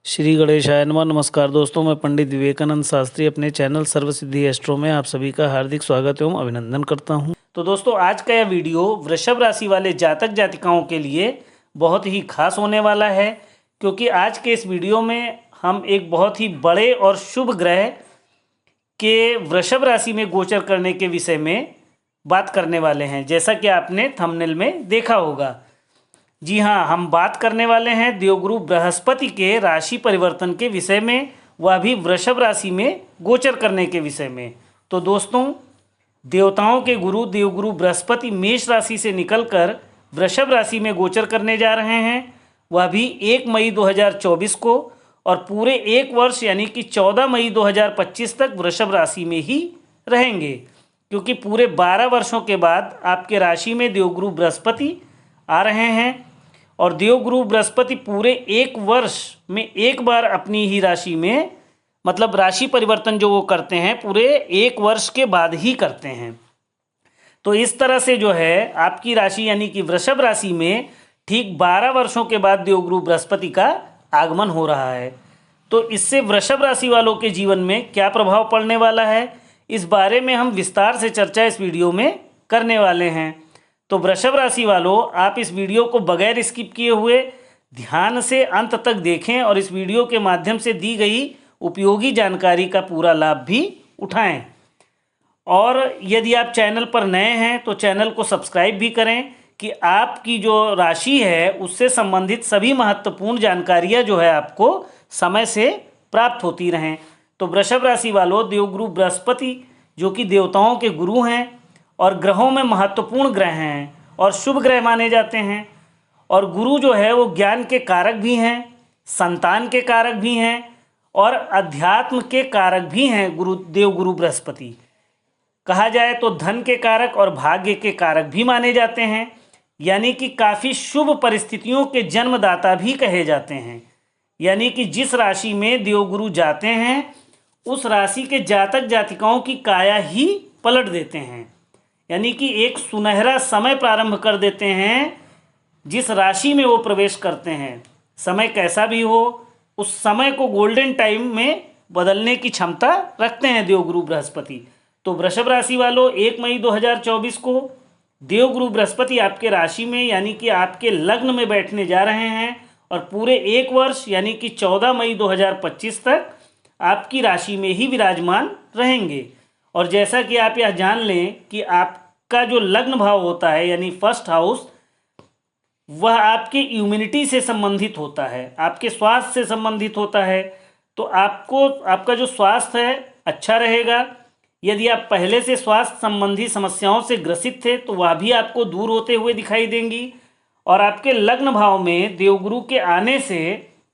श्री गणेशाय नमः। नमस्कार दोस्तों, मैं पंडित विवेकानंद शास्त्री अपने चैनल सर्वसिद्धि एस्ट्रो में आप सभी का हार्दिक स्वागत एवं अभिनंदन करता हूं। तो दोस्तों, आज का यह वीडियो वृषभ राशि वाले जातक जातिकाओं के लिए बहुत ही खास होने वाला है, क्योंकि आज के इस वीडियो में हम एक बहुत ही बड़े और शुभ ग्रह के वृषभ राशि में गोचर करने के विषय में बात करने वाले हैं। जैसा कि आपने थंबनेल में देखा होगा, जी हाँ, हम बात करने वाले हैं देवगुरु बृहस्पति के राशि परिवर्तन के विषय में, वह भी वृषभ राशि में गोचर करने के विषय में। तो दोस्तों, देवताओं के गुरु देवगुरु बृहस्पति मेष राशि से निकलकर वृषभ राशि में गोचर करने जा रहे हैं, वह भी 1 मई 2024 को, और पूरे एक वर्ष यानी कि 14 मई 2025 तक वृषभ राशि में ही रहेंगे, क्योंकि पूरे 12 वर्षों के बाद आपके राशि में देवगुरु बृहस्पति आ रहे हैं। और देवगुरु बृहस्पति पूरे एक वर्ष में एक बार अपनी ही राशि में, मतलब राशि परिवर्तन जो वो करते हैं पूरे एक वर्ष के बाद ही करते हैं। तो इस तरह से जो है आपकी राशि यानी कि वृषभ राशि में ठीक 12 वर्षों के बाद देवगुरु बृहस्पति का आगमन हो रहा है। तो इससे वृषभ राशि वालों के जीवन में क्या प्रभाव पड़ने वाला है, इस बारे में हम विस्तार से चर्चा इस वीडियो में करने वाले हैं। तो वृषभ राशि वालों, आप इस वीडियो को बगैर स्किप किए हुए ध्यान से अंत तक देखें और इस वीडियो के माध्यम से दी गई उपयोगी जानकारी का पूरा लाभ भी उठाएं। और यदि आप चैनल पर नए हैं तो चैनल को सब्सक्राइब भी करें कि आपकी जो राशि है उससे संबंधित सभी महत्वपूर्ण जानकारियां जो है आपको समय से प्राप्त होती रहें। तो वृषभ राशि वालों, देवगुरु बृहस्पति जो कि देवताओं के गुरु हैं और ग्रहों में महत्वपूर्ण ग्रह हैं और शुभ ग्रह माने जाते हैं, और गुरु जो है वो ज्ञान के कारक भी हैं, संतान के कारक भी हैं और अध्यात्म के कारक भी हैं। देवगुरु बृहस्पति कहा जाए तो धन के कारक और भाग्य के कारक भी माने जाते हैं, यानी कि काफ़ी शुभ परिस्थितियों के जन्मदाता भी कहे जाते हैं। यानी कि जिस राशि में देवगुरु जाते हैं उस राशि के जातक जातिकाओं की काया ही पलट देते हैं, यानी कि एक सुनहरा समय प्रारंभ कर देते हैं। जिस राशि में वो प्रवेश करते हैं, समय कैसा भी हो, उस समय को गोल्डन टाइम में बदलने की क्षमता रखते हैं देवगुरु बृहस्पति। तो वृषभ राशि वालों, 1 मई 2024 को देवगुरु बृहस्पति आपके राशि में यानी कि आपके लग्न में बैठने जा रहे हैं, और पूरे एक वर्ष यानी कि 14 मई 2025 तक आपकी राशि में ही विराजमान रहेंगे। और जैसा कि आप यह जान लें कि आपका जो लग्न भाव होता है यानी फर्स्ट हाउस, वह आपके इम्यूनिटी से संबंधित होता है, आपके स्वास्थ्य से संबंधित होता है। तो आपका जो स्वास्थ्य है अच्छा रहेगा। यदि आप पहले से स्वास्थ्य संबंधी समस्याओं से ग्रसित थे तो वह भी आपको दूर होते हुए दिखाई देंगी। और आपके लग्न भाव में देवगुरु के आने से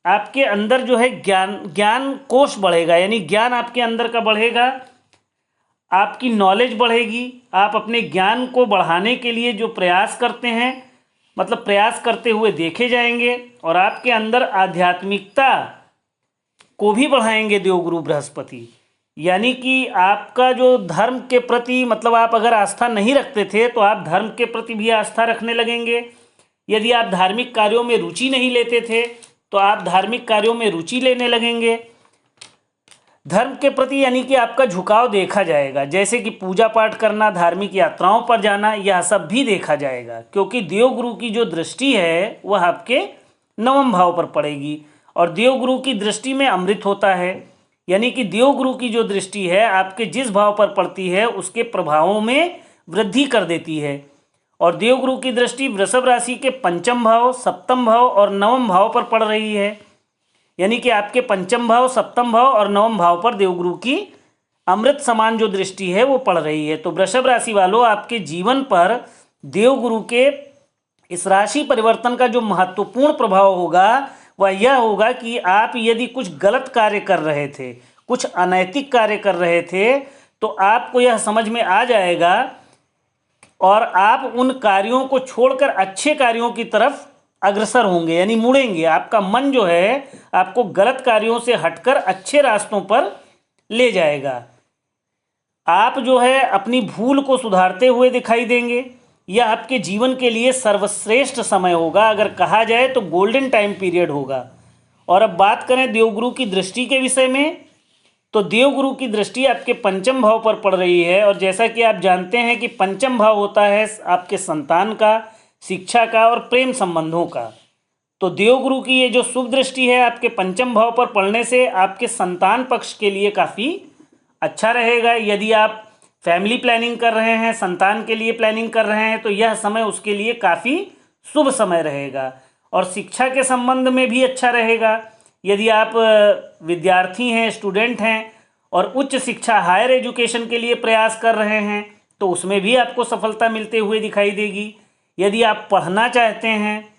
आपके अंदर जो है ज्ञान कोश बढ़ेगा, यानी ज्ञान आपके अंदर का बढ़ेगा, आपकी नॉलेज बढ़ेगी। आप अपने ज्ञान को बढ़ाने के लिए जो प्रयास करते हैं, मतलब प्रयास करते हुए देखे जाएंगे, और आपके अंदर आध्यात्मिकता को भी बढ़ाएंगे देवगुरु बृहस्पति। यानी कि आपका जो धर्म के प्रति, मतलब आप अगर आस्था नहीं रखते थे तो आप धर्म के प्रति भी आस्था रखने लगेंगे। यदि आप धार्मिक कार्यों में रुचि नहीं लेते थे तो आप धार्मिक कार्यों में रुचि लेने लगेंगे। धर्म के प्रति यानी कि आपका झुकाव देखा जाएगा, जैसे कि पूजा पाठ करना, धार्मिक यात्राओं पर जाना, यह सब भी देखा जाएगा, क्योंकि देवगुरु की जो दृष्टि है वह आपके 9वें भाव पर पड़ेगी। और देवगुरु की दृष्टि में अमृत होता है, यानी कि देवगुरु की जो दृष्टि है आपके जिस भाव पर पड़ती है उसके प्रभावों में वृद्धि कर देती है। और देवगुरु की दृष्टि वृषभ राशि के 5वें भाव, 7वें भाव और 9वें भाव पर पड़ रही है, यानी कि आपके 5वें भाव, 7वें भाव और 9वें भाव पर देवगुरु की अमृत समान जो दृष्टि है वो पड़ रही है। तो वृषभ राशि वालों, आपके जीवन पर देवगुरु के इस राशि परिवर्तन का जो महत्वपूर्ण प्रभाव होगा वह यह होगा कि आप यदि कुछ गलत कार्य कर रहे थे, कुछ अनैतिक कार्य कर रहे थे, तो आपको यह समझ में आ जाएगा और आप उन कार्यों को छोड़कर अच्छे कार्यों की तरफ अग्रसर होंगे, यानी मुड़ेंगे। आपका मन जो है आपको गलत कार्यों से हटकर अच्छे रास्तों पर ले जाएगा। आप जो है अपनी भूल को सुधारते हुए दिखाई देंगे। यह आपके जीवन के लिए सर्वश्रेष्ठ समय होगा, अगर कहा जाए तो गोल्डन टाइम पीरियड होगा। और अब बात करें देवगुरु की दृष्टि के विषय में, तो देवगुरु की दृष्टि आपके पंचम भाव पर पड़ रही है। और जैसा कि आप जानते हैं कि पंचम भाव होता है आपके संतान का, शिक्षा का और प्रेम संबंधों का। तो देवगुरु की ये जो शुभ दृष्टि है आपके पंचम भाव पर पड़ने से आपके संतान पक्ष के लिए काफ़ी अच्छा रहेगा। यदि आप फैमिली प्लानिंग कर रहे हैं, संतान के लिए प्लानिंग कर रहे हैं, तो यह समय उसके लिए काफ़ी शुभ समय रहेगा। और शिक्षा के संबंध में भी अच्छा रहेगा। यदि आप विद्यार्थी हैं, स्टूडेंट हैं और उच्च शिक्षा हायर एजुकेशन के लिए प्रयास कर रहे हैं, तो उसमें भी आपको सफलता मिलते हुए दिखाई देगी। यदि आप पढ़ना चाहते हैं,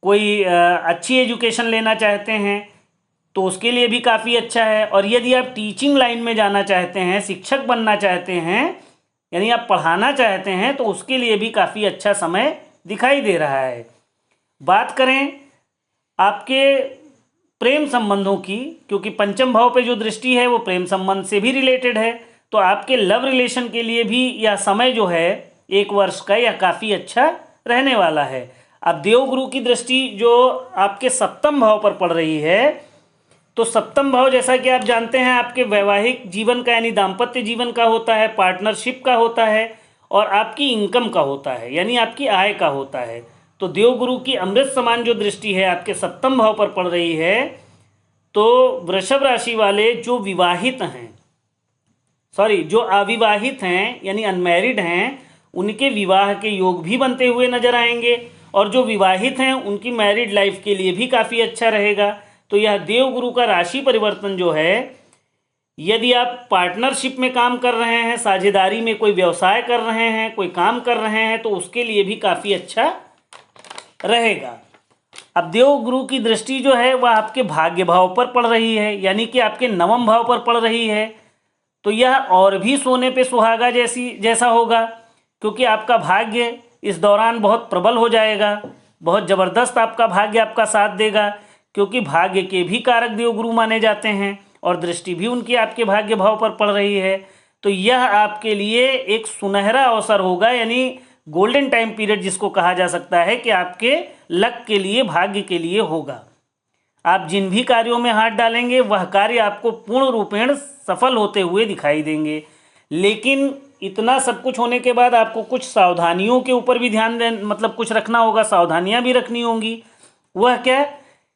कोई अच्छी एजुकेशन लेना चाहते हैं, तो उसके लिए भी काफ़ी अच्छा है। और यदि आप टीचिंग लाइन में जाना चाहते हैं, शिक्षक बनना चाहते हैं, यानी आप पढ़ाना चाहते हैं, तो उसके लिए भी काफ़ी अच्छा समय दिखाई दे रहा है। बात करें आपके प्रेम संबंधों की, क्योंकि पंचम भाव पे जो दृष्टि है वो प्रेम संबंध से भी रिलेटेड है, तो आपके लव रिलेशन के लिए भी यह समय जो है 1 वर्ष का, यह काफ़ी अच्छा रहने वाला है। अब देवगुरु की दृष्टि जो आपके सप्तम भाव पर पड़ रही है, तो सप्तम भाव जैसा कि आप जानते हैं आपके वैवाहिक जीवन का यानी दाम्पत्य जीवन का होता है, पार्टनरशिप का होता है और आपकी इनकम का होता है, यानी आपकी आय का होता है। तो देवगुरु की अमृत समान जो दृष्टि है आपके सप्तम भाव पर पड़ रही है, तो वृषभ राशि वाले जो विवाहित हैं, जो अविवाहित हैं यानी अनमैरिड हैं, उनके विवाह के योग भी बनते हुए नजर आएंगे। और जो विवाहित हैं उनकी मैरिड लाइफ के लिए भी काफ़ी अच्छा रहेगा। तो यह देवगुरु का राशि परिवर्तन जो है, यदि आप पार्टनरशिप में काम कर रहे हैं, साझेदारी में कोई व्यवसाय कर रहे हैं, कोई काम कर रहे हैं, तो उसके लिए भी काफ़ी अच्छा रहेगा। अब देवगुरु की दृष्टि जो है वह आपके भाग्य भाव पर पड़ रही है, यानी कि आपके नवम भाव पर पड़ रही है। तो यह और भी सोने पे सुहागा जैसा होगा, क्योंकि आपका भाग्य इस दौरान बहुत प्रबल हो जाएगा, बहुत ज़बरदस्त आपका भाग्य आपका साथ देगा, क्योंकि भाग्य के भी कारक देवगुरु माने जाते हैं और दृष्टि भी उनकी आपके भाग्य भाव पर पड़ रही है। तो यह आपके लिए एक सुनहरा अवसर होगा, यानी गोल्डन टाइम पीरियड जिसको कहा जा सकता है कि आपके लक के लिए, भाग्य के लिए होगा। आप जिन भी कार्यों में हाथ डालेंगे वह कार्य आपको पूर्ण रूपेण सफल होते हुए दिखाई देंगे। लेकिन इतना सब कुछ होने के बाद आपको कुछ सावधानियों के ऊपर भी कुछ रखना होगा, सावधानियां भी रखनी होंगी। वह क्या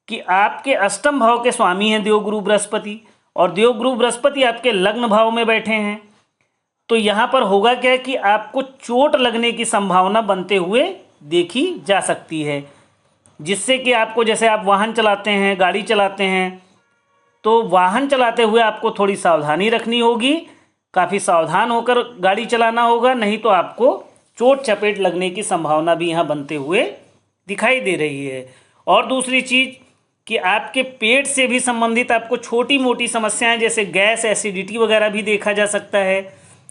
कि आपके अष्टम भाव के स्वामी हैं देवगुरु बृहस्पति, और देवगुरु बृहस्पति आपके लग्न भाव में बैठे हैं। तो यहाँ पर होगा क्या कि आपको चोट लगने की संभावना बनते हुए देखी जा सकती है, जिससे कि आपको, जैसे आप वाहन चलाते हैं, गाड़ी चलाते हैं, तो वाहन चलाते हुए आपको थोड़ी सावधानी रखनी होगी, काफ़ी सावधान होकर गाड़ी चलाना होगा, नहीं तो आपको चोट चपेट लगने की संभावना भी यहाँ बनते हुए दिखाई दे रही है। और दूसरी चीज़ कि आपके पेट से भी संबंधित आपको छोटी मोटी समस्याएं जैसे गैस, एसिडिटी वगैरह भी देखा जा सकता है।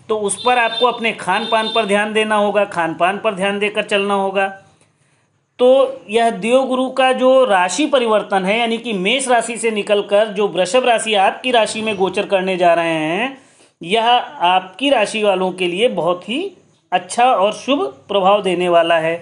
तो उस पर आपको अपने खान पान पर ध्यान देना होगा, खान पान पर ध्यान देकर चलना होगा। तो यह देवगुरु का जो राशि परिवर्तन है, यानी कि मेष राशि से निकलकर जो वृषभ राशि आपकी राशि में गोचर करने जा रहे हैं, यह आपकी राशि वालों के लिए बहुत ही अच्छा और शुभ प्रभाव देने वाला है।